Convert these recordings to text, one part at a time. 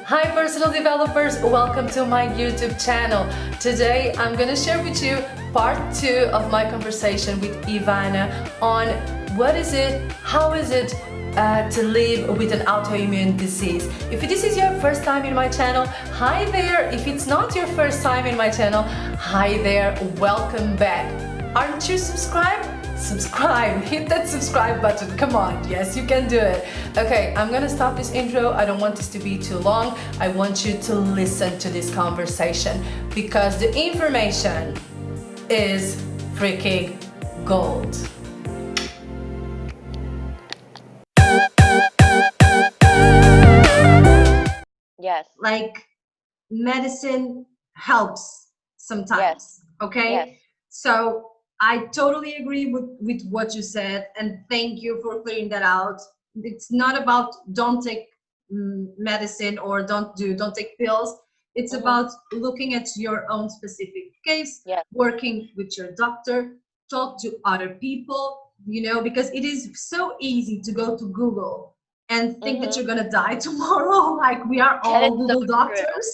Hi personal developers, welcome to my YouTube channel. Today I'm gonna share with you part 2 of my conversation with Ivana on what is it, how is it to live with an autoimmune disease. If this is your first time in my channel, hi there. If it's not your first time in my channel, hi there, welcome back. Aren't you subscribed? Subscribe, hit that subscribe button, come on, yes you can do it. Okay, I'm gonna stop this intro. I don't want this to be too long. I want you to listen to this conversation because the information is freaking gold. Yes. Like medicine helps sometimes. Yes. Okay. Yes. So I totally agree with what you said, and thank you for clearing that out. It's not about don't take medicine or don't take pills. It's about looking at your own specific case, Yes. working with your doctor, talk to other people, because it is so easy to go to Google and think that you're gonna die tomorrow. Like we are all Google doctors.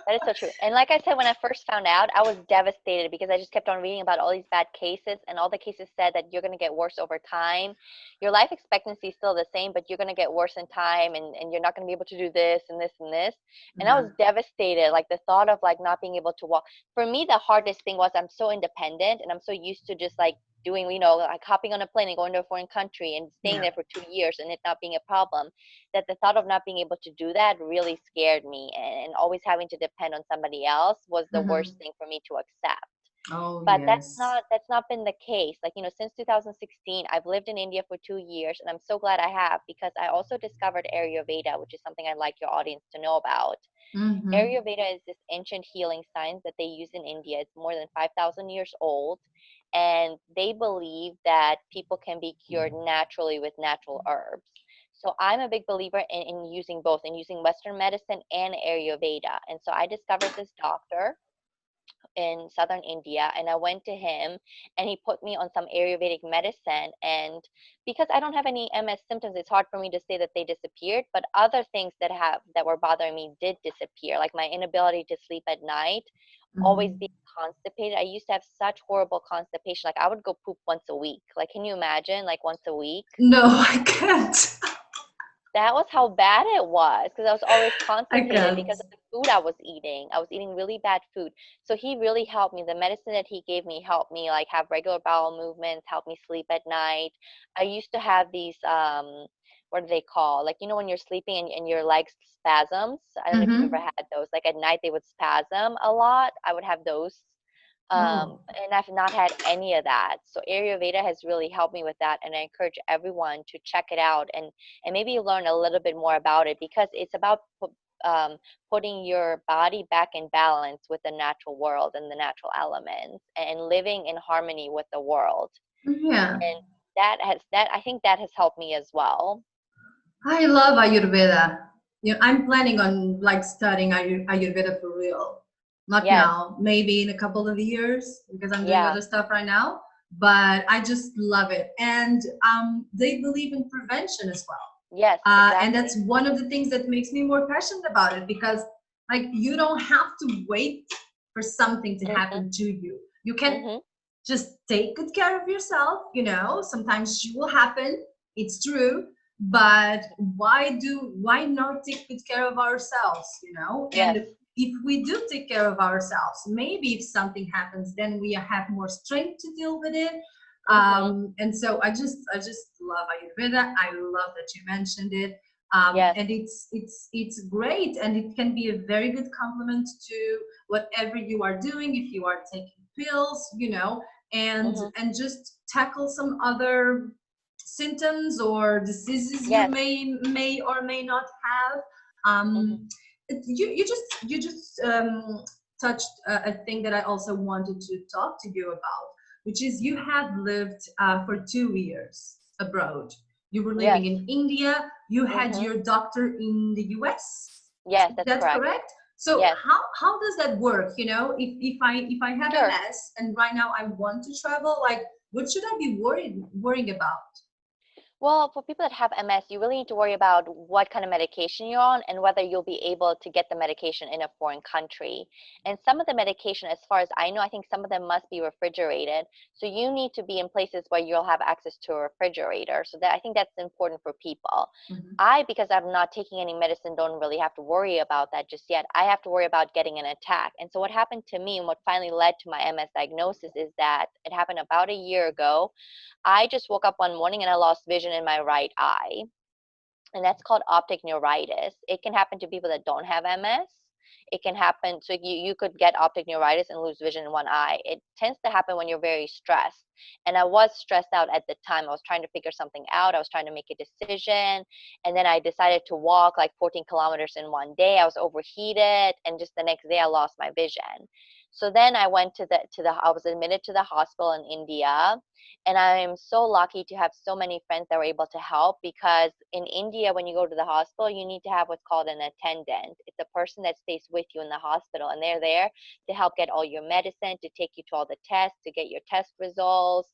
That is so true. And like I said, when I first found out, I was devastated because I just kept on reading about all these bad cases, and all the cases said that you're going to get worse over time. Your life expectancy is still the same, but you're going to get worse in time, and you're not going to be able to do this and this and this. And I was devastated, like the thought of like not being able to walk. For me, the hardest thing was I'm so independent and I'm so used to just like doing, like hopping on a plane and going to a foreign country and staying there for 2 years and it not being a problem, that the thought of not being able to do that really scared me, and always having to depend on somebody else was the worst thing for me to accept. But Yes. that's not been the case. Like, since 2016, I've lived in India for 2 years, and I'm so glad I have, because I also discovered Ayurveda, which is something I'd like your audience to know about. Ayurveda is this ancient healing science that they use in India. It's more than 5,000 years old, and they believe that people can be cured naturally with natural herbs. So I'm a big believer in using both, in using Western medicine and Ayurveda. And so I discovered this doctor in southern India, and I went to him and he put me on some Ayurvedic medicine. And because I don't have any MS symptoms, it's hard for me to say that they disappeared, but other things that were bothering me did disappear, like my inability to sleep at night, always being constipated. I used to have such horrible constipation. Like I would go poop once a week. Like, can you imagine, like once a week? No, I can't. That was how bad it was, because I was always constipated because of the food I was eating. I was eating really bad food. So he really helped me. The medicine that he gave me helped me like have regular bowel movements, helped me sleep at night. I used to have these what do they call? Like, when you're sleeping and your legs spasms. I don't know if you've ever had those. Like at night they would spasm a lot. I would have those. And I've not had any of that. So Ayurveda has really helped me with that, and I encourage everyone to check it out and maybe learn a little bit more about it, because it's about putting your body back in balance with the natural world and the natural elements, and living in harmony with the world. Yeah. And I think that has helped me as well. I love Ayurveda. I'm planning on like studying Ayurveda for real. Not now, maybe in a couple of years, because I'm doing other stuff right now. But I just love it, and they believe in prevention as well. Yes, exactly. And that's one of the things that makes me more passionate about it, because like you don't have to wait for something to happen to you. You can just take good care of yourself. Sometimes it will happen. It's true. But why not take good care of ourselves? And if we do take care of ourselves, maybe if something happens, then we have more strength to deal with it. And so I just love Ayurveda. I love that you mentioned it. And it's great, and it can be a very good complement to whatever you are doing. If you are taking pills, and just tackle some other symptoms or diseases you may or may not have. You just touched a thing that I also wanted to talk to you about, which is you have lived for 2 years abroad. You were living in India. You had your doctor in the US. Yes, that's correct. So how does that work? If I have MS and right now I want to travel, like what should I be worrying about? Well, for people that have MS, you really need to worry about what kind of medication you're on and whether you'll be able to get the medication in a foreign country. And some of the medication, as far as I know, I think some of them must be refrigerated. So you need to be in places where you'll have access to a refrigerator. So that I think that's important for people. Because I'm not taking any medicine, don't really have to worry about that just yet. I have to worry about getting an attack. And so what happened to me and what finally led to my MS diagnosis is that it happened about a year ago. I just woke up one morning and I lost vision in my right eye, and that's called optic neuritis. It can happen to people that don't have MS. It can happen, so you could get optic neuritis and lose vision in one eye. It tends to happen when you're very stressed. And I was stressed out at the time. I was trying to figure something out. I was trying to make a decision. And then I decided to walk like 14 kilometers in one day. I was overheated. And just the next day, I lost my vision. So then I went I was admitted to the hospital in India. And I'm so lucky to have so many friends that were able to help, because in India, when you go to the hospital, you need to have what's called an attendant. It's a person that stays with you in the hospital, and they're there to help get all your medicine, to take you to all the tests, to get your test results,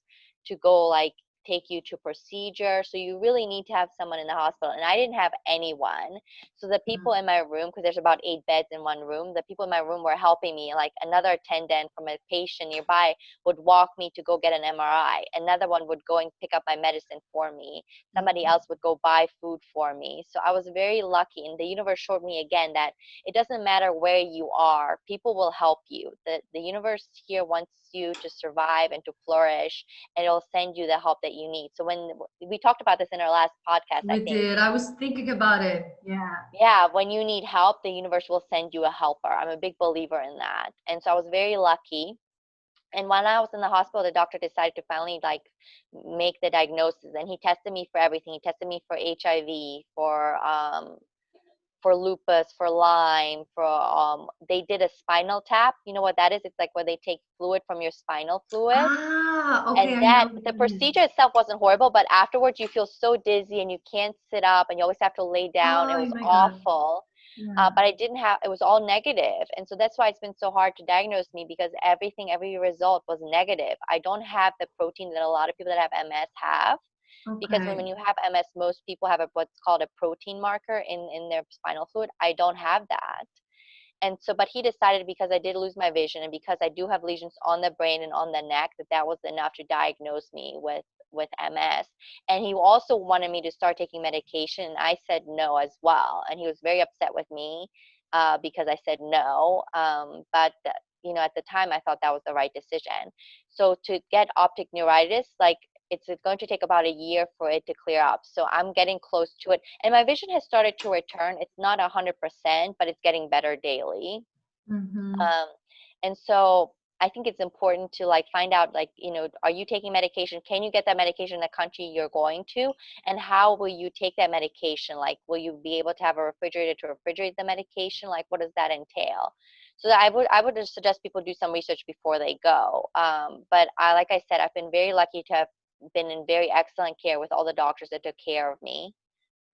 to go like take you to procedure. So you really need to have someone in the hospital. And I didn't have anyone. So the people in my room, because there's about 8 beds in one room, the people in my room were helping me. Like another attendant from a patient nearby would walk me to go get an MRI. Another one would go and pick up my medicine for me. Somebody else would go buy food for me. So I was very lucky. And the universe showed me again that it doesn't matter where you are, people will help you. The universe here wants you to survive and to flourish, and it'll send you the help that you need. So when we talked about this in our last podcast, I think. Did. I was thinking about it. Yeah. Yeah, when you need help, the universe will send you a helper. I'm a big believer in that. And so I was very lucky. And when I was in the hospital, the doctor decided to finally like make the diagnosis, and he tested me for everything. He tested me for HIV, for lupus, for Lyme, they did a spinal tap. You know what that is? It's like where they take fluid from your spinal fluid. Okay, And I know the procedure itself wasn't horrible, but afterwards you feel so dizzy and you can't sit up and you always have to lay down. It was awful. But it was all negative. And so that's why it's been so hard to diagnose me, because every result was negative. I don't have the protein that a lot of people that have MS have. Because when you have MS, most people have what's called a protein marker in their spinal fluid. I don't have that. And so, but he decided, because I did lose my vision and because I do have lesions on the brain and on the neck, that was enough to diagnose me with MS. And he also wanted me to start taking medication, and I said no as well. And he was very upset with me because I said no. But at the time, I thought that was the right decision. So to get optic neuritis, like, it's going to take about a year for it to clear up. So I'm getting close to it. And my vision has started to return. It's not 100%, but it's getting better daily. And so I think it's important to like find out, like, are you taking medication? Can you get that medication in the country you're going to? And how will you take that medication? Like, will you be able to have a refrigerator to refrigerate the medication? Like, what does that entail? So I would just suggest people do some research before they go. But like I said, I've been very lucky to have been in very excellent care with all the doctors that took care of me.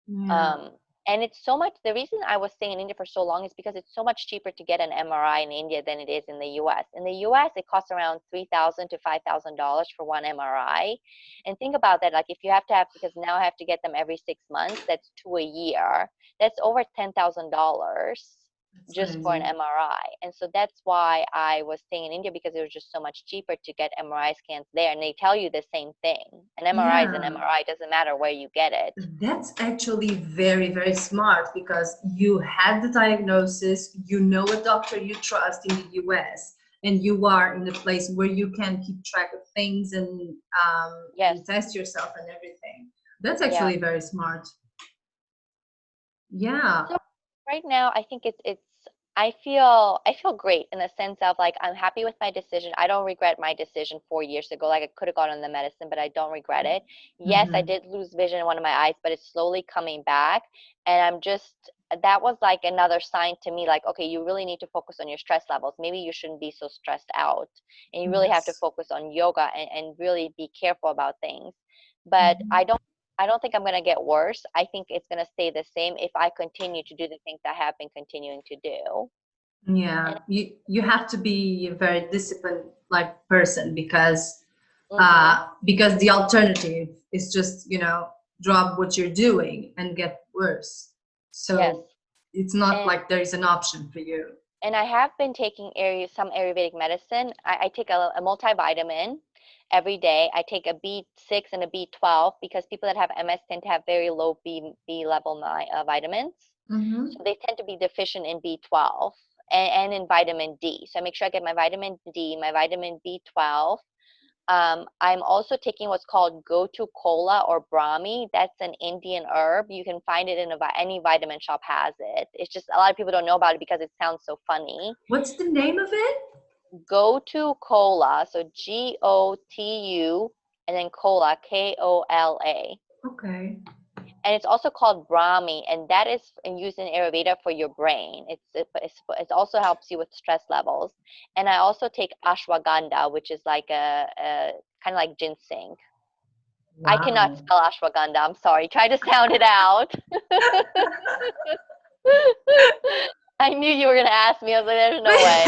And it's so much, the reason I was staying in India for so long is because it's so much cheaper to get an MRI in India than it is in the US. In the US, it costs around $3,000 to $5,000 for one MRI. And think about that, like if you have to have, because now I have to get them every 6 months, that's 2 a year. That's over $10,000 just for an MRI. And so that's why I was staying in India, because it was just so much cheaper to get MRI scans there. And they tell you the same thing. An MRI is an MRI, doesn't matter where you get it. That's actually very, very smart, because you had the diagnosis, you know a doctor you trust in the US, and you are in a place where you can keep track of things and test yourself and everything. That's actually very smart. Yeah. So right now, I think I feel great in the sense of like, I'm happy with my decision. I don't regret my decision 4 years ago. Like, I could have gone on the medicine, but I don't regret it. Yes, I did lose vision in one of my eyes, but it's slowly coming back. And that was like another sign to me, like, okay, you really need to focus on your stress levels. Maybe you shouldn't be so stressed out, and you really have to focus on yoga and really be careful about things. But I don't think I'm going to get worse. I think it's going to stay the same if I continue to do the things I have been continuing to do. Yeah, you have to be a very disciplined like person, because the alternative is just drop what you're doing and get worse. Yes. So it's not And like there is an option for you. I have been taking some Ayurvedic medicine. I take a multivitamin every day. I take a B6 and a B12 because people that have MS tend to have very low B level vitamins. Mm-hmm. So they tend to be deficient in B12 and in vitamin D. So I make sure I get my vitamin D, my vitamin B12. I'm also taking what's called Gotu Kola or Brahmi. That's an Indian herb. You can find it in any vitamin shop has it. It's just a lot of people don't know about it because it sounds so funny. What's the name of it? Gotu Kola, so Gotu and then Kola, Kola. Okay. And it's also called Brahmi, and that is used in Ayurveda for your brain. It also helps you with stress levels. And I also take ashwagandha, which is like a kind of like ginseng. I cannot Wow. spell ashwagandha. I'm sorry. Try to sound it out. I knew you were gonna ask me. I was like, "There's no way."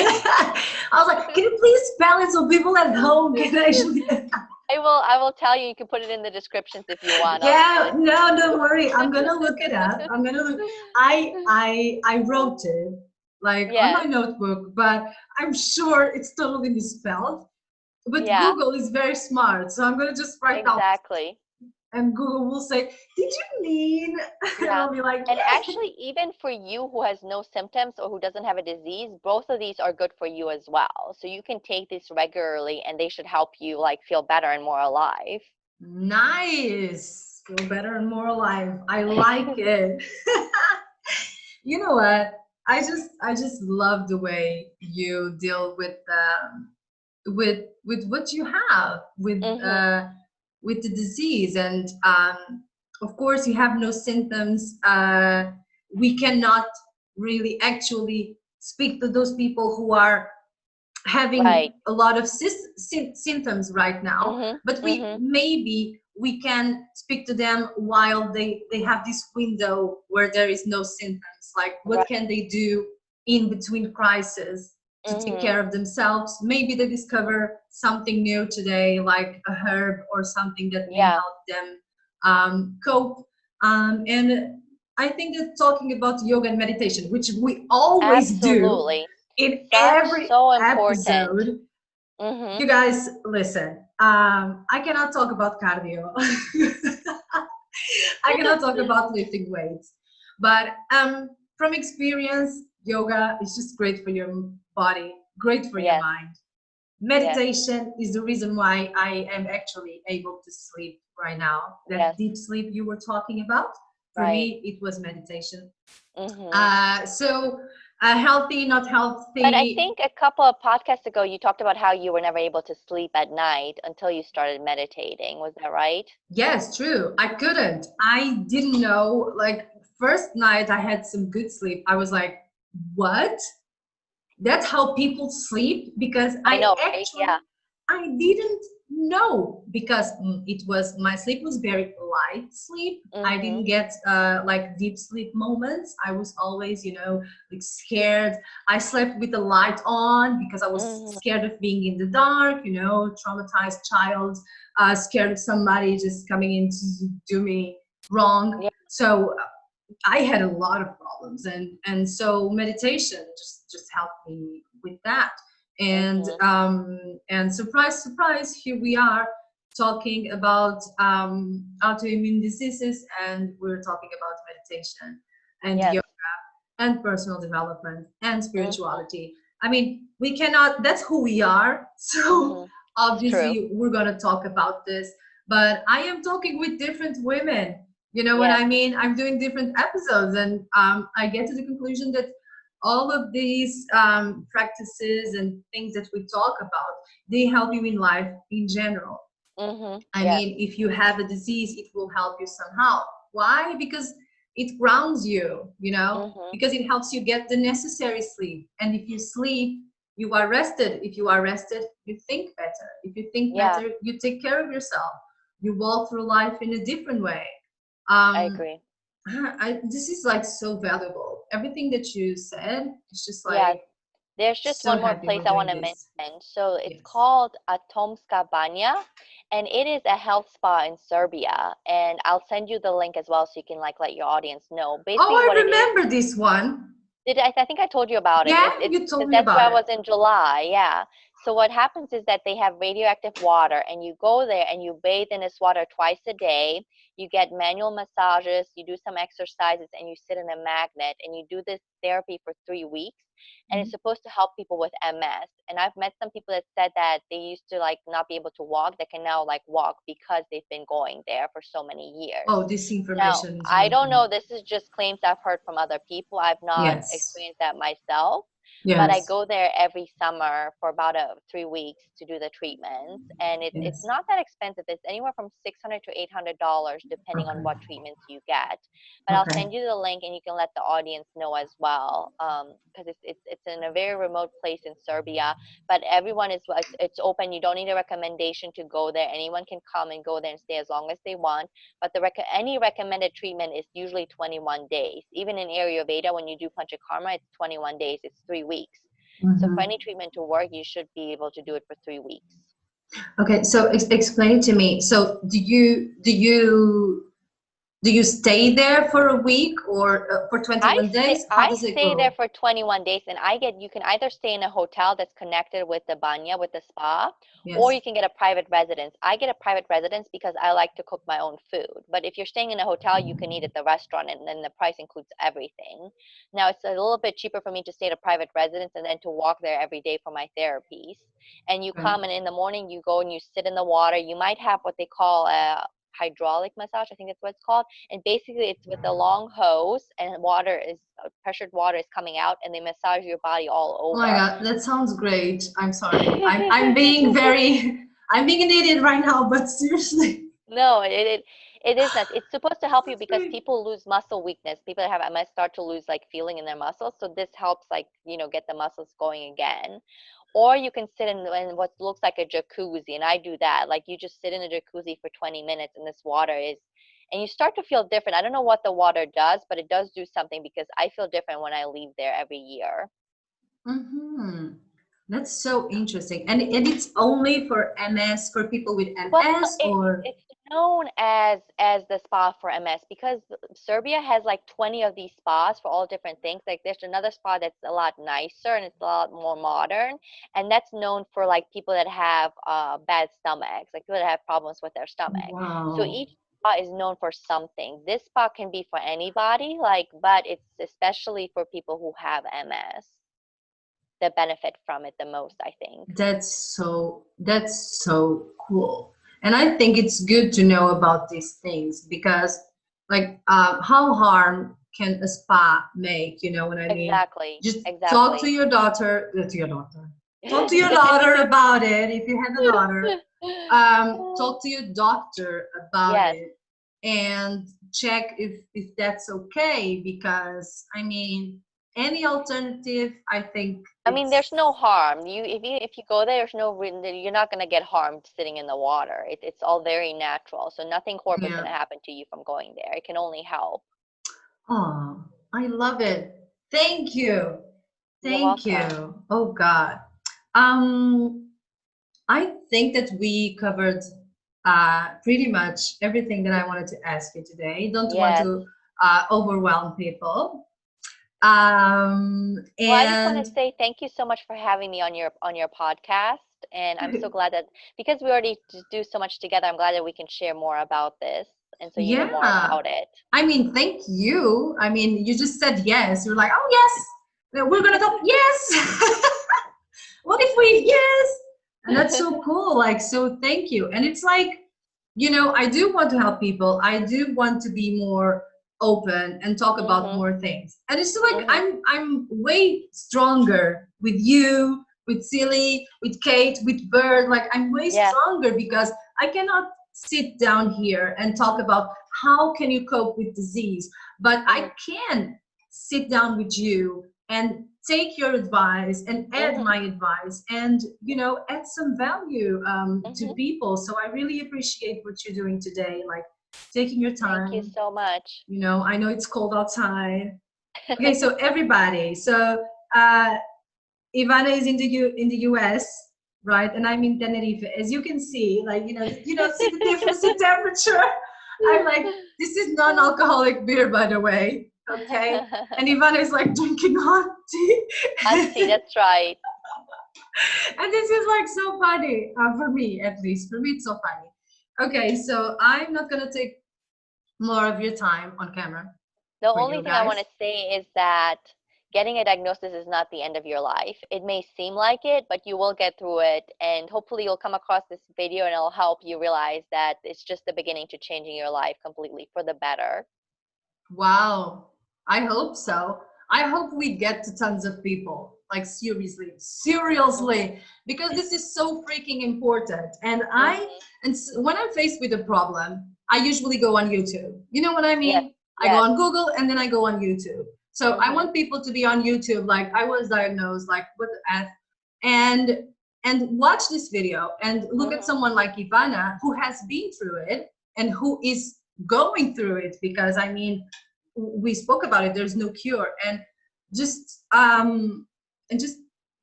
I was like, can you please spell it so people at home can actually? I will tell you. You can put it in the descriptions if you want. Yeah, no, don't worry. I'm gonna look it up. I'm gonna look. I wrote it like on my Yes. notebook, but I'm sure it's totally misspelled. But Yeah. Google is very smart, so I'm gonna just write out, Exactly. and Google will say, "Did you mean?" And Yeah. I'll be like, And "Yeah." actually, even for you who has no symptoms or who doesn't have a disease, both of these are good for you as well. So you can take this regularly and they should help you like feel better and more alive. Nice. Feel better and more alive. I like it. You know what? I just love the way you deal with what you have Mhm. with the disease, and of course you have no symptoms. We cannot really actually speak to those people who are having Right. a lot of symptoms right now, Mhm. but we Mhm. maybe we can speak to them while they have this window where there is no symptoms, like what Right. can they do in between crises to take Mhm. care of themselves. Maybe they discover something new today, like a herb or something that may Yeah. help them cope. And I think that talking about yoga and meditation, which we always do Absolutely. in every So important. episode, Mhm. you guys listen. I cannot talk about cardio. I cannot talk about lifting weights, but from experience, yoga is just great for your body, great for your Yes. mind. Yes. Meditation is the reason why I am actually able to sleep right now. That Yes. deep sleep you were talking about, for Right. me, it was meditation. Mhm. So healthy, not But I healthy. think a couple of podcasts ago you talked about how you were never able to sleep at night until you started meditating. Was that right? Yes, true. I couldn't. I didn't know. Like, first night I had some good sleep. I was like, what? That's how people sleep? Because I I know, right? actually, Yeah. I didn't know, because it was, my sleep was very light sleep. I didn't Mhm. get like deep sleep moments. I was always, like scared. I slept with the light on because I was Mhm. scared of being in the dark, traumatized child, scared of somebody just coming in to do me wrong. Yeah. So I had a lot of problems, and so meditation just helped me with that. Mhm. And surprise, surprise, here we are talking about autoimmune diseases, and we're talking about meditation and Yes. yoga and personal development and Mhm. spirituality. I mean, we cannot. That's who we are. So Mhm. It's true. obviously, we're gonna talk about this. But I am talking with different women, you know what Yes. I mean? I'm doing different episodes, and I get to the conclusion that all of these practices and things that we talk about, they help you in life in general. Mhm. I Yes. mean, if you have a disease, it will help you somehow. Why? Because it grounds you, Mhm. because it helps you get the necessary sleep. And if you sleep, you are rested. If you are rested, you think better. If you think Yeah. better, you take care of yourself. You walk through life in a different way. I Um, agree. this is like so valuable. Everything that you said is just Yes. like There's just So one more happy place we're I want doing to this. mention. So it's Yes. called Tomska Banya, and it is a health spa in Serbia. And I'll send you the link as well so you can like let your audience know. Oh, Basically, I what it is. remember this one. I think I told you about it. Yeah, It's you told because me that's where about I it. was in July. Yeah. So what happens is that they have radioactive water, and you go there and you bathe in this water twice a day. You get manual massages, you do some exercises, and you sit in a magnet, and you do this therapy for 3 weeks. And it's Mhm. supposed to help people with MS. And I've met some people that said that they used to like not be able to walk, that can now like walk because they've been going there for so many years. Oh, this Now, information is I new for don't me. know, this is just claims I've heard from other people. I've not Yes. experienced that myself, but I Yes. go there every summer for about 3 weeks to do the treatments, and it's Yes. not that expensive. It's anywhere from $600 to $800 depending on Okay. what treatments you get. But I'll Okay. send you the link, and you can let the audience know as well, because it's in a very remote place in Serbia. But everyone is it's open. You don't need a recommendation to go there. Anyone can come and go there and stay as long as they want. But any recommended treatment is usually 21 days. Even in Ayurveda, when you do Panchakarma, it's 21 days. It's 3 weeks. So for Mm-hmm. any treatment to work, you should be able to do it for 3 weeks. Okay, so explain to me. So do you stay there for a week or for 21 days? How I does it stay there go? for 21 days, and you can either stay in a hotel that's connected with the banya, with the spa, or Yes. you can get a private residence. I get a private residence because I like to cook my own food. But if you're staying in a hotel, you can eat at the restaurant, and then the price includes everything. Now, it's a little bit cheaper for me to stay at a private residence and then to walk there every day for my therapies. And you Okay. come, and in the morning you go and you sit in the water. You might have what they call a hydraulic massage. I think that's what it's called. And basically it's with a long hose, and pressured water is coming out, and they massage your body all Oh my over. God, that sounds great. I'm sorry. I'm being very I'm being an idiot right now, but seriously. No, it is not. It's supposed to help you That's because great. people lose muscle weakness. People that have MS start to lose like feeling in their muscles. So this helps like, get the muscles going again. Or you can sit in what looks like a jacuzzi, and I do that. Like you just sit in a jacuzzi for 20 minutes, and this water and you start to feel different. I don't know what the water does, but it does do something because I feel different when I leave there every year. Mm-hmm. That's so interesting. And it's only for MS, for people with Well, MS or it's known as the spa for MS because Serbia has like 20 of these spas for all different things. Like there's another spa that's a lot nicer and it's a lot more modern, and that's known for like people that have bad stomachs, like people that have problems with their stomach. So wow. each spa is known for something. This spa can be for anybody, but it's especially for people who have MS that benefit from it the most, I think. That's so cool. And I think it's good to know about these things because like how harm can a spa make, you know what I mean? Exactly, Just talk to exactly. your daughter, talk to your daughter about it if you have a daughter. Talk to your doctor about Yes. it and check if that's okay because I mean any alternative I think I mean, there's it's no harm. If you go there, there's no reason that you're not going to get harmed sitting in the water. It's all very natural. So nothing horrible is yeah. going to happen to you from going there. It can only help. Oh, I love it. Thank you. You're Thank welcome. you. Oh God. Um, I think that we covered pretty much everything that I wanted to ask you today. Don't want Yes. to overwhelm people. Well, I just want to And say thank you so much for having me on your podcast, and I'm so glad that because we already do so much together, I'm glad that we can share more about this, and so you know more yeah, about it. I mean, thank you. I mean, you just said yes. You're like, oh yes, we're gonna talk. Yes. What if we yes? And that's so cool. Like, so thank you. And it's like, I do want to help people. I do want to be more open and talk about Mhm. more things. And it's like Mhm. I'm way stronger with you, with Silly, with Kate, with Bird. Like I'm way Yeah. stronger because I cannot sit down here and talk about how can you cope with disease, but I Mhm. can sit down with you and take your advice and add Mhm. my advice and add some value to Mhm. people. So I really appreciate what you're doing today, like taking your Thank you time. so much. I know it's cold outside. Okay, so everybody, so uh Ivana is in the US, right? And I'm in Tenerife. As you can see, like you don't see the difference in temperature. I'm like, this is non-alcoholic beer, by the way. Okay. And Ivana is like drinking hot tea. Hot tea, that's right. And this is like so funny, for me at least. For me, it's so funny. Okay, so I'm not gonna take more of your time on camera. The only thing I want to say is that getting a diagnosis is not the end of your life. It may seem like it, but you will get through it. And hopefully you'll come across this video and it'll help you realize that it's just the beginning to changing your life completely for the better. Wow. I hope so. I hope we get to tons of people. Like seriously, because this is so freaking important. And when I'm faced with a problem, I usually go on YouTube. You know what I mean? Yes. I go on Google and then I go on YouTube. So I want people to be on YouTube. Like I was diagnosed, like what the F, and watch this video and look at someone like Ivana who has been through it and who is going through it, because I mean, we spoke about it. There's no cure, and just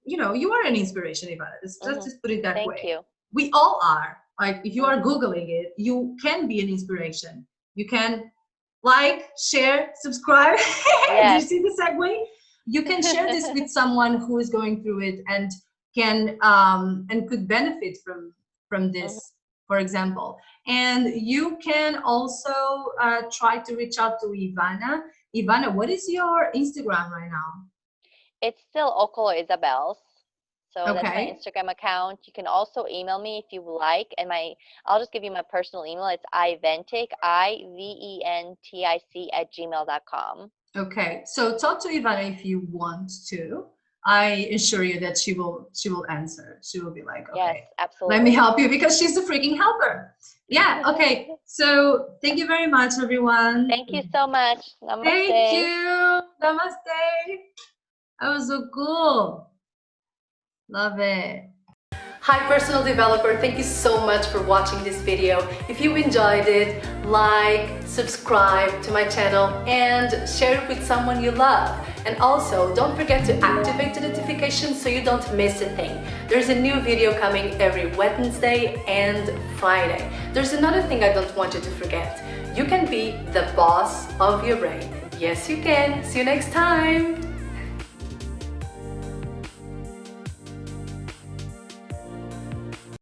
you are an inspiration, Ivana. Let's just put it that way. Thank you. We all are. Like if you are Googling it, you can be an inspiration. You can like, share, subscribe. Yes. Do you see the segue? You can share this with someone who is going through it and can and could benefit from this, for example. And you can also try to reach out to Ivana. Ivana, what is your Instagram right now? It's still Okolo Isabels. So that's my Instagram account. You can also email me if you like, and I'll just give you my personal email. It's iventic, iventic @gmail.com. Okay, so talk to Ivana if you want to. I assure you that she will answer. She will be like, okay, yes, absolutely. Let me help you, because she's a freaking helper. Yeah, okay. So thank you very much, everyone. Thank you so much. Namaste. Thank you. Namaste. That was so cool. Love it. Hi personal developer, thank you so much for watching this video. If you enjoyed it, like, subscribe to my channel and share it with someone you love. And also don't forget to activate the notifications so you don't miss a thing. There's a new video coming every Wednesday and Friday. There's another thing I don't want you to forget. You can be the boss of your brain. Yes, you can. See you next time.